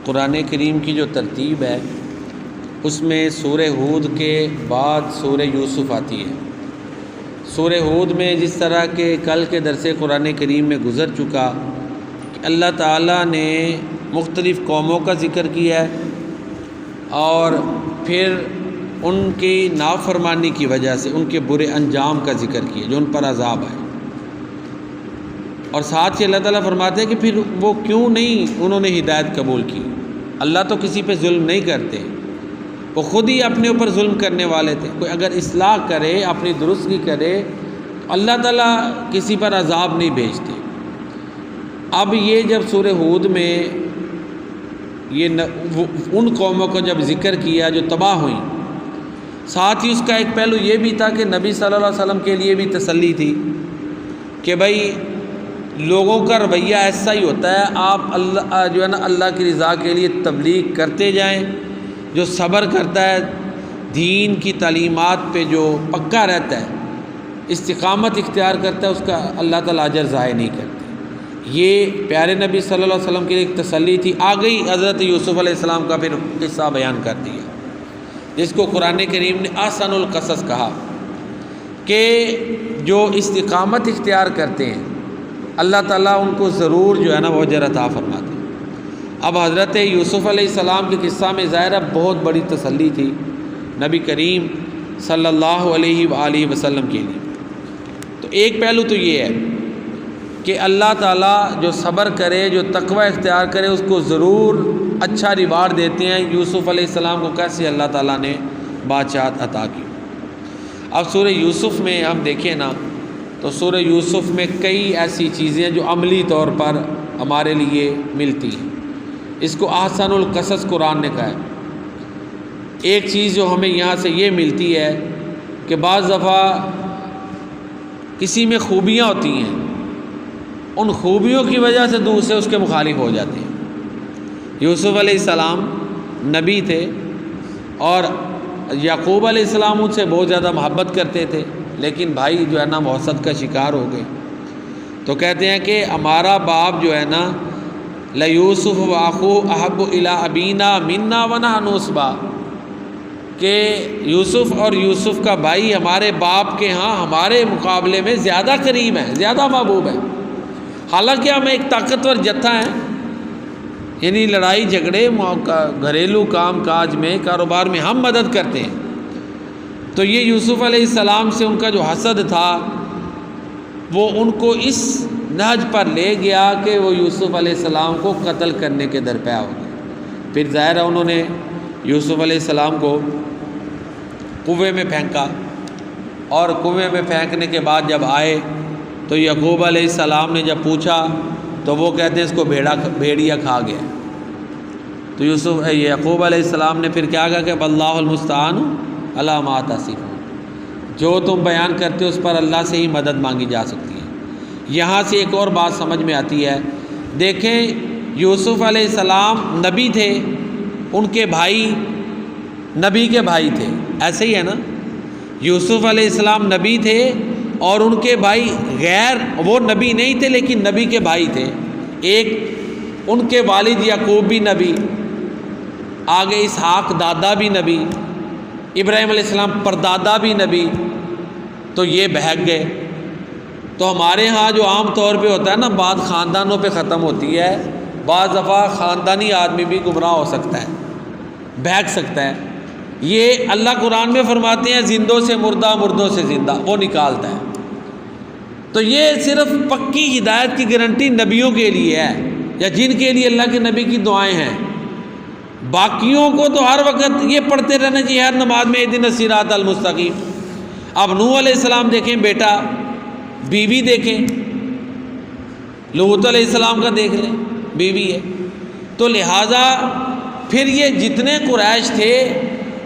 قرآن کریم کی جو ترتیب ہے اس میں سورہ ہود کے بعد سورہ یوسف آتی ہے۔ سورہ ہود میں جس طرح کہ کل کے درس قرآن کریم میں گزر چکا کہ اللہ تعالیٰ نے مختلف قوموں کا ذکر کیا ہے اور پھر ان کی نافرمانی کی وجہ سے ان کے برے انجام کا ذکر کیا جو ان پر عذاب آئے، اور ساتھ ہی اللہ تعالیٰ فرماتے ہیں کہ پھر وہ کیوں نہیں انہوں نے ہدایت قبول کی۔ اللہ تو کسی پہ ظلم نہیں کرتے، وہ خود ہی اپنے اوپر ظلم کرنے والے تھے۔ کوئی اگر اصلاح کرے، اپنی درستگی کرے تو اللہ تعالیٰ کسی پر عذاب نہیں بھیجتے۔ اب یہ جب سورہ ہود میں یہ ان قوموں کو جب ذکر کیا جو تباہ ہوئیں، ساتھ ہی اس کا ایک پہلو یہ بھی تھا کہ نبی صلی اللہ علیہ وسلم کے لیے بھی تسلی تھی کہ بھائی لوگوں کا رویہ ایسا ہی ہوتا ہے، آپ اللہ جو ہے نا اللہ کی رضا کے لیے تبلیغ کرتے جائیں، جو صبر کرتا ہے، دین کی تعلیمات پہ جو پکا رہتا ہے، استقامت اختیار کرتا ہے، اس کا اللہ تعالیٰ اجر ضائع نہیں کرتے۔ یہ پیارے نبی صلی اللہ علیہ وسلم کے لیے ایک تسلی تھی۔ آ گئی حضرت یوسف علیہ السلام کا پھر قصہ بیان کر دیا، جس کو قرآن کریم نے احسن القصص کہا کہ جو استقامت اختیار کرتے ہیں اللہ تعالیٰ ان کو ضرور جو ہے نا وہ اجر عطا فرماتے ہیں۔ اب حضرت یوسف علیہ السلام کے قصہ میں ظاہرہ بہت بڑی تسلی تھی نبی کریم صلی اللہ علیہ وآلہ وسلم کے لیے۔ تو ایک پہلو تو یہ ہے کہ اللہ تعالیٰ جو صبر کرے، جو تقوی اختیار کرے، اس کو ضرور اچھا ریوارڈ دیتے ہیں۔ یوسف علیہ السلام کو کیسے اللہ تعالیٰ نے بادشاہت عطا کی۔ اب سورہ یوسف میں ہم دیکھیں نا تو سورہ یوسف میں کئی ایسی چیزیں جو عملی طور پر ہمارے لیے ملتی ہیں۔ اس کو احسن القصص قرآن نے کہا ہے۔ ایک چیز جو ہمیں یہاں سے یہ ملتی ہے کہ بعض دفعہ کسی میں خوبیاں ہوتی ہیں، ان خوبیوں کی وجہ سے دوسرے اس کے مخالف ہو جاتے ہیں۔ یوسف علیہ السلام نبی تھے اور یعقوب علیہ السلام ان سے بہت زیادہ محبت کرتے تھے، لیکن بھائی جو ہے نا حسد کا شکار ہو گئے۔ تو کہتے ہیں کہ ہمارا باپ جو ہے نا لیوسف واخوہ احب الی ابینا منا ونحن عصبہ، کہ یوسف اور یوسف کا بھائی ہمارے باپ کے ہاں ہمارے مقابلے میں زیادہ قریب ہیں، زیادہ محبوب ہیں۔ حالانکہ ہم ایک طاقتور جتھا ہیں، یعنی لڑائی جھگڑے، گھریلو کام کاج میں، کاروبار میں ہم مدد کرتے ہیں۔ تو یہ یوسف علیہ السلام سے ان کا جو حسد تھا وہ ان کو اس نہج پر لے گیا کہ وہ یوسف علیہ السلام کو قتل کرنے کے درپے ہو گئے۔ پھر ظاہر ہے انہوں نے یوسف علیہ السلام کو کنویں میں پھینکا، اور کنویں میں پھینکنے کے بعد جب آئے تو یعقوب علیہ السلام نے جب پوچھا تو وہ کہتے ہیں اس کو بھیڑیا کھا گیا۔ تو یعقوب علیہ السلام نے پھر کیا کہا کہ واللہ المستعان علی ما تصفون، جو تم بیان کرتے ہو اس پر اللہ سے ہی مدد مانگی جا سکتی ہے۔ یہاں سے ایک اور بات سمجھ میں آتی ہے، دیکھیں یوسف علیہ السلام نبی تھے، ان کے بھائی نبی کے بھائی تھے، ایسے ہی ہے نا، یوسف علیہ السلام نبی تھے اور ان کے بھائی غیر وہ نبی نہیں تھے لیکن نبی کے بھائی تھے۔ ایک ان کے والد یعقوب بھی نبی، آگے اسحاق دادا بھی نبی، ابراہیم علیہ السلام پردادا بھی نبی، تو یہ بہک گئے۔ تو ہمارے ہاں جو عام طور پہ ہوتا ہے نا، بات خاندانوں پہ ختم ہوتی ہے، بعض دفعہ خاندانی آدمی بھی گمراہ ہو سکتا ہے، بہک سکتا ہے۔ یہ اللہ قرآن میں فرماتے ہیں زندوں سے مردہ، مردوں سے زندہ، وہ نکالتا ہے۔ تو یہ صرف پکی ہدایت کی گارنٹی نبیوں کے لیے ہے، یا جن کے لیے اللہ کے نبی کی دعائیں ہیں۔ باقیوں کو تو ہر وقت یہ پڑھتے رہنا چاہیے ہر نماز میں اہدنا الصراط المستقیم۔ اب نوح علیہ السلام دیکھیں بیٹا، بیوی دیکھیں، لوط علیہ السلام کا دیکھ لیں، بیوی ہے۔ تو لہٰذا پھر یہ جتنے قریش تھے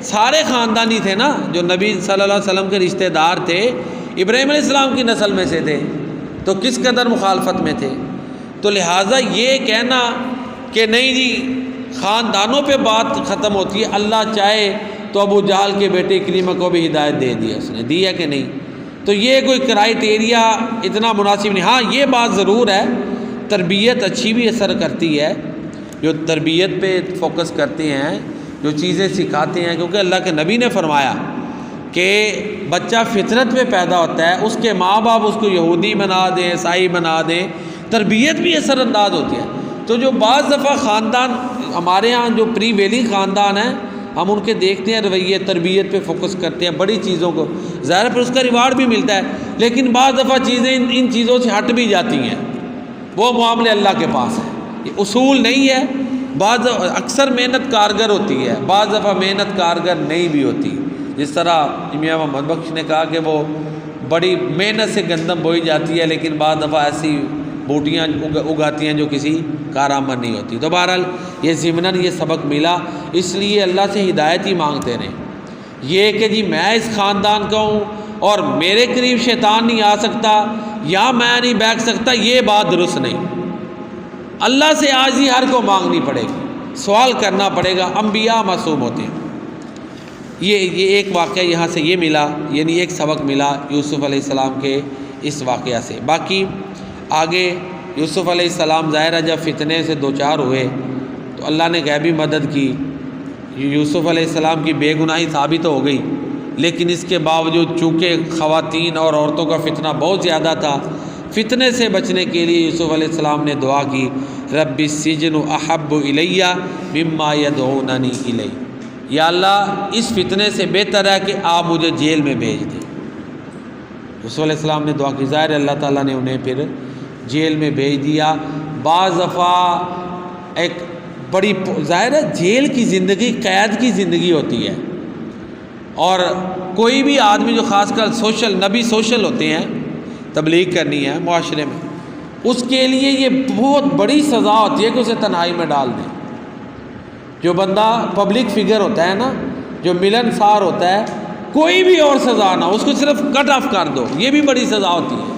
سارے خاندانی تھے نا، جو نبی صلی اللہ علیہ وسلم کے رشتہ دار تھے، ابراہیم علیہ السلام کی نسل میں سے تھے، تو کس قدر مخالفت میں تھے۔ تو لہٰذا یہ کہنا کہ نہیں جی خاندانوں پہ بات ختم ہوتی ہے، اللہ چاہے تو ابو جہل کے بیٹے کریمہ کو بھی ہدایت دے دیا، اس نے دی ہے کہ نہیں؟ تو یہ کوئی کرائیٹیریا اتنا مناسب نہیں۔ ہاں یہ بات ضرور ہے، تربیت اچھی بھی اثر کرتی ہے۔ جو تربیت پہ فوکس کرتے ہیں، جو چیزیں سکھاتے ہیں، کیونکہ اللہ کے نبی نے فرمایا کہ بچہ فطرت پہ پیدا ہوتا ہے، اس کے ماں باپ اس کو یہودی بنا دیں، عیسائی بنا دیں، تربیت بھی اثر انداز ہوتی ہے۔ تو جو بعض دفعہ خاندان ہمارے ہاں جو پری ویلنگ خاندان ہیں، ہم ان کے دیکھتے ہیں رویے، تربیت پہ فوکس کرتے ہیں، بڑی چیزوں کو، ظاہر پر اس کا ریوارڈ بھی ملتا ہے، لیکن بعض دفعہ چیزیں ان چیزوں سے ہٹ بھی جاتی ہیں، وہ معاملے اللہ کے پاس ہے، یہ اصول نہیں ہے۔ بعض اکثر محنت کارگر ہوتی ہے، بعض دفعہ محنت کارگر نہیں بھی ہوتی، جس طرح میاں محمد بخش نے کہا کہ وہ بڑی محنت سے گندم بوئی جاتی ہے، لیکن بعض دفعہ ایسی بوٹیاں اگاتی ہیں جو کسی کارآمد نہیں ہوتی۔ تو بہرحال یہ ضمناً یہ سبق ملا، اس لیے اللہ سے ہدایت ہی مانگتے رہیں۔ یہ کہ جی میں اس خاندان کا ہوں اور میرے قریب شیطان نہیں آ سکتا یا میں نہیں بیٹھ سکتا، یہ بات درست نہیں۔ اللہ سے عاجزی ہر کو مانگنی پڑے گی، سوال کرنا پڑے گا، انبیاء معصوم ہوتے ہیں۔ یہ ایک واقعہ یہاں سے یہ ملا، یعنی ایک سبق ملا یوسف علیہ السلام کے اس واقعہ سے۔ باقی آگے یوسف علیہ السلام ظاہرہ جب فتنے سے دوچار ہوئے تو اللہ نے غیبی مدد کی، یوسف علیہ السلام کی بے گناہی ثابت ہو گئی، لیکن اس کے باوجود چونکہ خواتین اور عورتوں کا فتنہ بہت زیادہ تھا، فتنے سے بچنے کے لیے یوسف علیہ السلام نے دعا کی، رب السجن احب الی مما یدعوننی الی، یا اللہ اس فتنے سے بہتر ہے کہ آپ مجھے جیل میں بھیج دیں۔ یوسف علیہ السلام نے دعا کی، ظاہر اللہ تعالیٰ نے انہیں پھر جیل میں بھیج دیا۔ بعض دفعہ ایک بڑی ظاہر ہے جیل کی زندگی قید کی زندگی ہوتی ہے، اور کوئی بھی آدمی جو خاص کر نبی سوشل ہوتے ہیں، تبلیغ کرنی ہے معاشرے میں، اس کے لیے یہ بہت بڑی سزا ہوتی ہے کہ اسے تنہائی میں ڈال دیں۔ جو بندہ پبلک فگر ہوتا ہے نا، جو ملنسار ہوتا ہے، کوئی بھی اور سزا نہ، اس کو صرف کٹ آف کر دو، یہ بھی بڑی سزا ہوتی ہے۔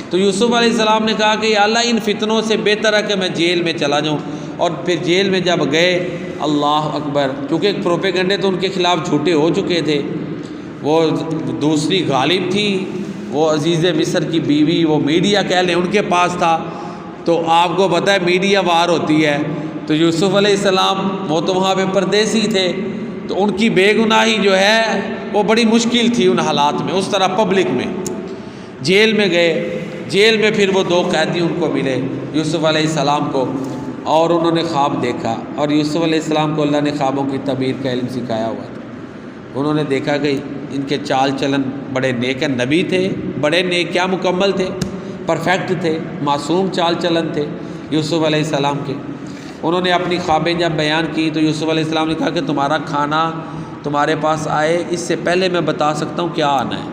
تو یوسف علیہ السلام نے کہا کہ یا اللہ ان فتنوں سے بہتر ہے کہ میں جیل میں چلا جاؤں، اور پھر جیل میں جب گئے، اللہ اکبر، کیونکہ پروپیگنڈے تو ان کے خلاف جھوٹے ہو چکے تھے، وہ دوسری غالب تھی، وہ عزیز مصر کی بیوی، وہ میڈیا کہہ لیں ان کے پاس تھا، تو آپ کو پتہ ہے میڈیا وار ہوتی ہے، تو یوسف علیہ السلام وہ تو وہاں پہ پردیسی تھے، تو ان کی بے گناہی جو ہے وہ بڑی مشکل تھی ان حالات میں، اس طرح پبلک میں۔ جیل میں گئے، جیل میں پھر وہ دو قیدی ان کو ملے یوسف علیہ السلام کو، اور انہوں نے خواب دیکھا، اور یوسف علیہ السلام کو اللہ نے خوابوں کی تعبیر کا علم سکھایا ہوا تھا۔ انہوں نے دیکھا کہ ان کے چال چلن بڑے نیک، نبی تھے، بڑے نیک، کیا مکمل تھے، پرفیکٹ تھے، معصوم چال چلن تھے یوسف علیہ السلام کے۔ انہوں نے اپنی خوابیں جب بیان کی تو یوسف علیہ السلام نے کہا کہ تمہارا کھانا تمہارے پاس آئے اس سے پہلے میں بتا سکتا ہوں کیا آنا ہے،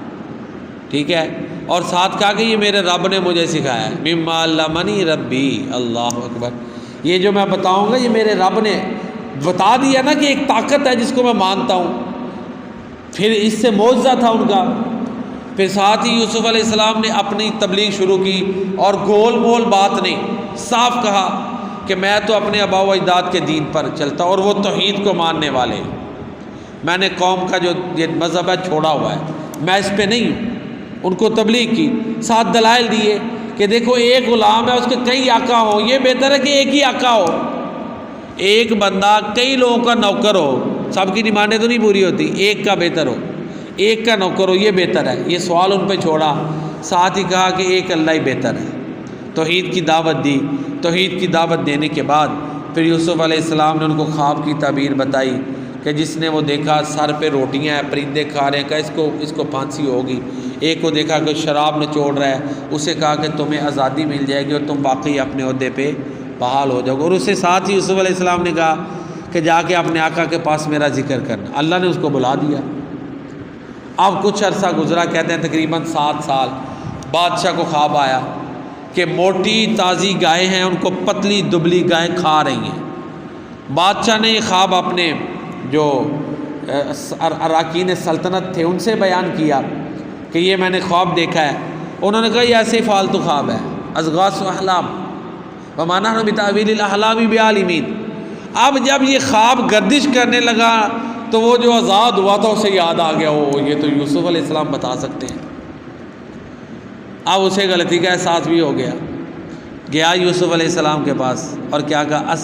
ٹھیک ہے، اور ساتھ کہا کہ یہ میرے رب نے مجھے سکھایا ہے، مما علمنی ربی، اللہ اکبر، یہ جو میں بتاؤں گا یہ میرے رب نے بتا دیا نا کہ ایک طاقت ہے جس کو میں مانتا ہوں۔ پھر اس سے معجزہ تھا ان کا۔ پھر ساتھ ہی یوسف علیہ السلام نے اپنی تبلیغ شروع کی، اور گول مول بات نہیں، صاف کہا کہ میں تو اپنے آباء و اجداد کے دین پر چلتا ہوں، اور وہ توحید کو ماننے والے ہیں، میں نے قوم کا جو یہ مذہب ہے چھوڑا ہوا ہے، میں اس پہ نہیں ہوں۔ ان کو تبلیغ کی، ساتھ دلائل دیے کہ دیکھو ایک غلام ہے، اس کے کئی آقا ہو، یہ بہتر ہے کہ ایک ہی آقا ہو، ایک بندہ کئی لوگوں کا نوکر ہو، سب کی ڈیمانڈیں تو نہیں پوری ہوتی، ایک کا بہتر ہو، ایک کا نوکر ہو، یہ بہتر ہے۔ یہ سوال ان پہ چھوڑا، ساتھ ہی کہا کہ ایک اللہ ہی بہتر ہے، توحید کی دعوت دی۔ توحید کی دعوت دینے کے بعد پھر یوسف علیہ السلام نے ان کو خواب کی تعبیر بتائی کہ جس نے وہ دیکھا سر پہ روٹیاں ہیں، پرندے کھا رہے ہیں، کہ اس کو پھانسی ہوگی۔ ایک کو دیکھا کہ شراب نچوڑ رہا ہے، اسے کہا کہ تمہیں آزادی مل جائے گی اور تم واقعی اپنے عہدے پہ بحال ہو جاؤ گے، اور اسے ساتھ ہی یوسف علیہ السلام نے کہا کہ جا کے اپنے آقا کے پاس میرا ذکر کرنا۔ اللہ نے اس کو بلا دیا۔ اب کچھ عرصہ گزرا، کہتے ہیں تقریباً 7 سال، بادشاہ کو خواب آیا کہ موٹی تازی گائیں ہیں، ان کو پتلی دبلی گائیں کھا رہی ہیں۔ بادشاہ نے یہ خواب اپنے جو اراکین سلطنت تھے ان سے بیان کیا کہ یہ میں نے خواب دیکھا ہے۔ انہوں نے کہا یہ ایسے فالتو خواب ہے، اضغاث احلام وما نحن بتاویل الاحلام بعالمین۔ اب جب یہ خواب گردش کرنے لگا تو وہ جو آزاد ہوا تھا اسے یاد آ گیا، یہ تو یوسف علیہ السلام بتا سکتے ہیں۔ اب اسے غلطی کا احساس بھی ہو گیا، گیا یوسف علیہ السلام کے پاس اور کیا کہا،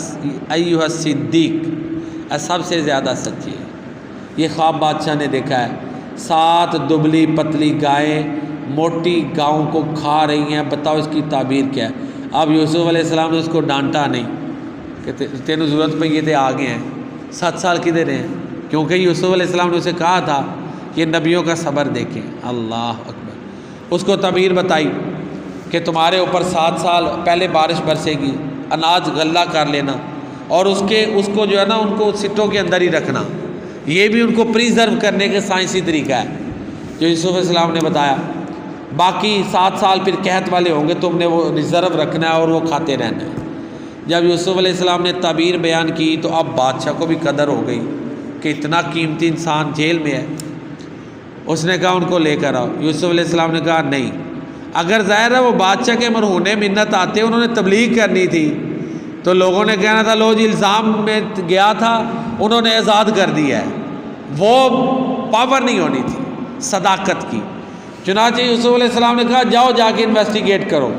ایھا الصدیق، سب سے زیادہ سچی ہے۔ یہ خواب بادشاہ نے دیکھا ہے، 7 دبلی پتلی گائیں موٹی گاؤں کو کھا رہی ہیں، بتاؤ اس کی تعبیر کیا ہے۔ اب یوسف علیہ السلام نے اس کو ڈانٹا نہیں کہ تینوں ضرورت پہ یہ تھے آگے ہیں، 7 سال کدھر ہیں، کیونکہ یوسف علیہ السلام نے اسے کہا تھا یہ نبیوں کا صبر دیکھیں۔ اللہ اکبر۔ اس کو تعبیر بتائی کہ تمہارے اوپر 7 سال پہلے بارش برسے گی، اناج غلہ کر لینا، اور اس کو جو ہے نا ان کو سٹوں کے اندر ہی رکھنا، یہ بھی ان کو پریزرو کرنے کے سائنسی طریقہ ہے جو یوسف علیہ السلام نے بتایا۔ باقی 7 سال پھر قحط والے ہوں گے، تم نے وہ ریزرو رکھنا ہے اور وہ کھاتے رہنا ہے۔ جب یوسف علیہ السلام نے تعبیر بیان کی تو اب بادشاہ کو بھی قدر ہو گئی کہ اتنا قیمتی انسان جیل میں ہے۔ اس نے کہا ان کو لے کر آؤ۔ یوسف علیہ السلام نے کہا نہیں، اگر ظاہر ہے وہ بادشاہ کے مرہونے منت آتے، انہوں نے تبلیغ کرنی تھی تو لوگوں نے کہنا تھا لو جی الزام میں گیا تھا انہوں نے آزاد کر دیا ہے، وہ پاور نہیں ہونی تھی صداقت کی۔ چنانچہ یوسف علیہ السلام نے کہا جاؤ جا کے انویسٹیگیٹ کرو،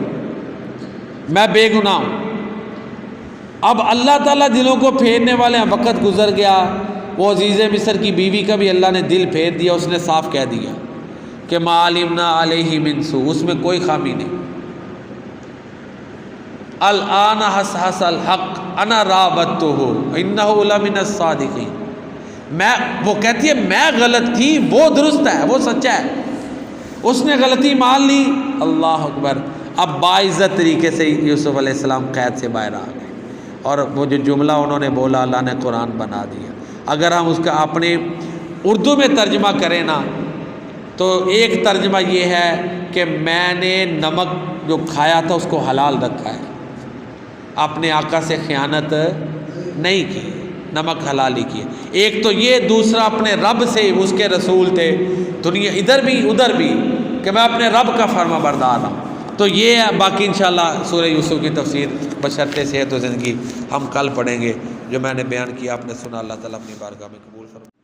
میں بے گناہ ہوں۔ اب اللہ تعالیٰ دلوں کو پھیرنے والے ہیں، وقت گزر گیا، وہ عزیز مصر کی بیوی کا بھی اللہ نے دل پھیر دیا، اس نے صاف کہہ دیا کہ ما علمنا علیہ من سوء، اس میں کوئی خامی نہیں۔ الآن حس الحق انا راودتہ انہ لمن الصادقین، وہ کہتی ہے میں غلط تھی، وہ درست ہے، وہ سچا ہے، اس نے غلطی مان لی۔ اللہ اکبر۔ اب باعزت طریقے سے یوسف علیہ السلام قید سے باہر آ گئے، اور وہ جو جملہ انہوں نے بولا اللہ نے قرآن بنا دیا۔ اگر ہم اس کا اپنے اردو میں ترجمہ کریں نا تو ایک ترجمہ یہ ہے کہ میں نے نمک جو کھایا تھا اس کو حلال رکھا ہے، اپنے آقا سے خیانت نہیں کی، نمک حلال ہی کی۔ ایک تو یہ، دوسرا اپنے رب سے، اس کے رسول تھے دنیا ادھر بھی ادھر بھی، کہ میں اپنے رب کا فرما بردار ہوں۔ تو یہ ہے، باقی انشاءاللہ سورہ یوسف کی تفسیر بشرط صحت و زندگی ہم کل پڑھیں گے۔ جو میں نے بیان کیا آپ نے سنا، اللہ تعالیٰ اپنی بارگاہ میں قبول فرمائے۔